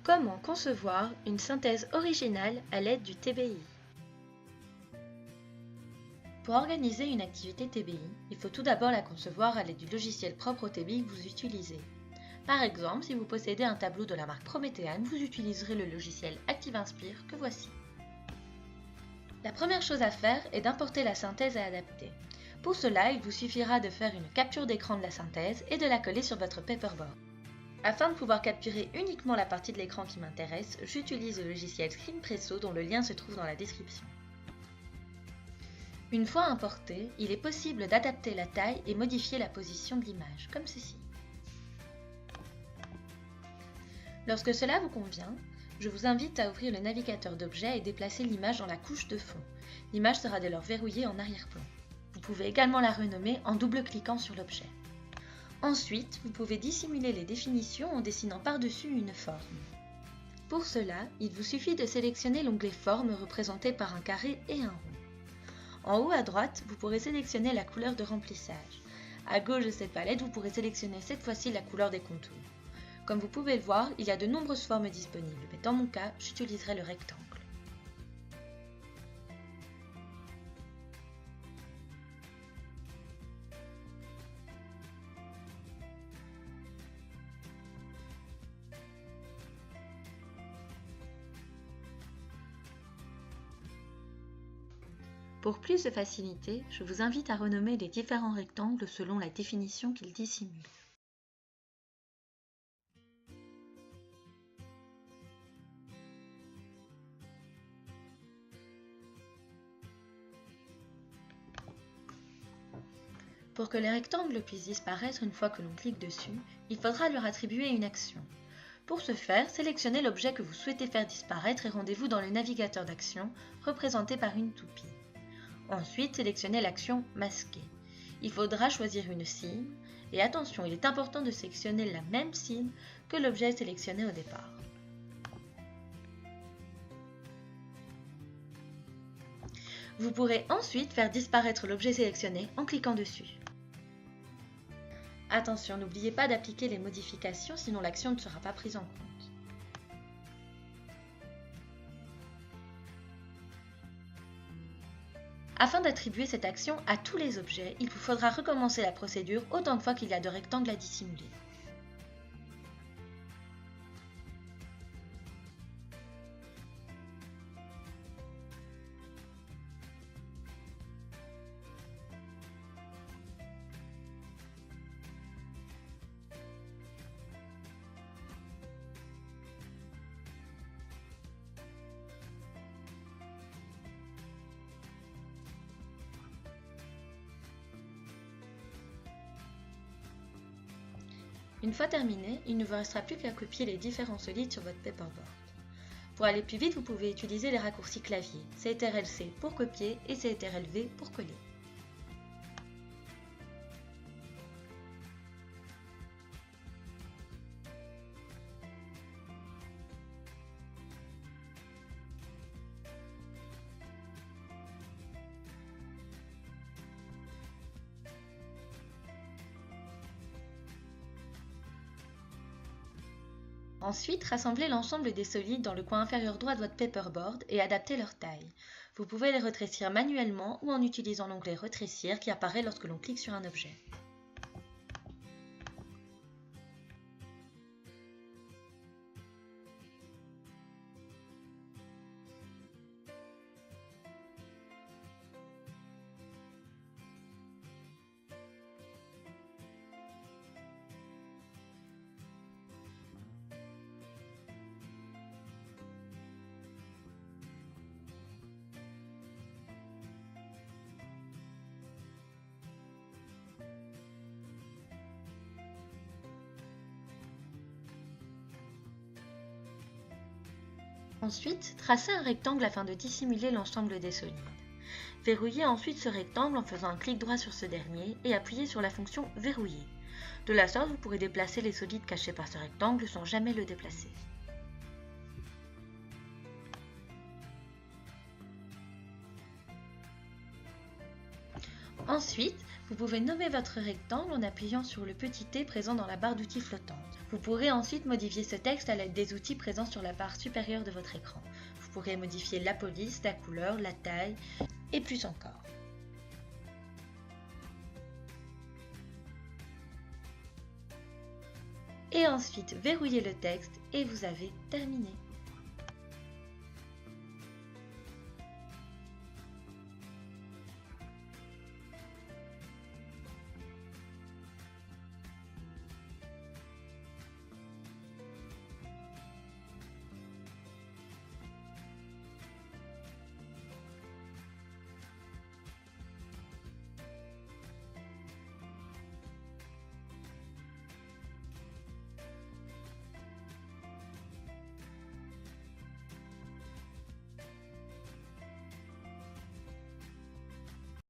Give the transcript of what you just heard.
Comment concevoir une synthèse originale à l'aide du TBI? Pour organiser une activité TBI, il faut tout d'abord la concevoir à l'aide du logiciel propre au TBI que vous utilisez. Par exemple, si vous possédez un tableau de la marque Promethean, vous utiliserez le logiciel ActiveInspire que voici. La première chose à faire est d'importer la synthèse à adapter. Pour cela, il vous suffira de faire une capture d'écran de la synthèse et de la coller sur votre paperboard. Afin de pouvoir capturer uniquement la partie de l'écran qui m'intéresse, j'utilise le logiciel Screenpresso dont le lien se trouve dans la description. Une fois importé, il est possible d'adapter la taille et modifier la position de l'image, comme ceci. Lorsque cela vous convient, je vous invite à ouvrir le navigateur d'objets et déplacer l'image dans la couche de fond. L'image sera dès lors verrouillée en arrière-plan. Vous pouvez également la renommer en double-cliquant sur l'objet. Ensuite, vous pouvez dissimuler les définitions en dessinant par-dessus une forme. Pour cela, il vous suffit de sélectionner l'onglet Forme représenté par un carré et un rond. En haut à droite, vous pourrez sélectionner la couleur de remplissage. À gauche de cette palette, vous pourrez sélectionner cette fois-ci la couleur des contours. Comme vous pouvez le voir, il y a de nombreuses formes disponibles, mais dans mon cas, j'utiliserai le rectangle. Pour plus de facilité, je vous invite à renommer les différents rectangles selon la définition qu'ils dissimulent. Pour que les rectangles puissent disparaître une fois que l'on clique dessus, il faudra leur attribuer une action. Pour ce faire, sélectionnez l'objet que vous souhaitez faire disparaître et rendez-vous dans le navigateur d'action, représenté par une toupie. Ensuite, sélectionnez l'action « Masquer ». Il faudra choisir une cible, et attention, il est important de sélectionner la même cible que l'objet sélectionné au départ. Vous pourrez ensuite faire disparaître l'objet sélectionné en cliquant dessus. Attention, n'oubliez pas d'appliquer les modifications, sinon l'action ne sera pas prise en compte. Afin d'attribuer cette action à tous les objets, il vous faudra recommencer la procédure autant de fois qu'il y a de rectangles à dissimuler. Une fois terminé, il ne vous restera plus qu'à copier les différents solides sur votre paperboard. Pour aller plus vite, vous pouvez utiliser les raccourcis clavier, CTRL-C pour copier et CTRL-V pour coller. Ensuite, rassemblez l'ensemble des solides dans le coin inférieur droit de votre paperboard et adaptez leur taille. Vous pouvez les rétrécir manuellement ou en utilisant l'onglet Rétrécir qui apparaît lorsque l'on clique sur un objet. Ensuite, tracez un rectangle afin de dissimuler l'ensemble des solides. Verrouillez ensuite ce rectangle en faisant un clic droit sur ce dernier et appuyez sur la fonction « Verrouiller ». De la sorte, vous pourrez déplacer les solides cachés par ce rectangle sans jamais le déplacer. Ensuite, Vous pouvez nommer votre rectangle en appuyant sur le petit T présent dans la barre d'outils flottante. Vous pourrez ensuite modifier ce texte à l'aide des outils présents sur la barre supérieure de votre écran. Vous pourrez modifier la police, la couleur, la taille et plus encore. Et ensuite verrouillez le texte et vous avez terminé.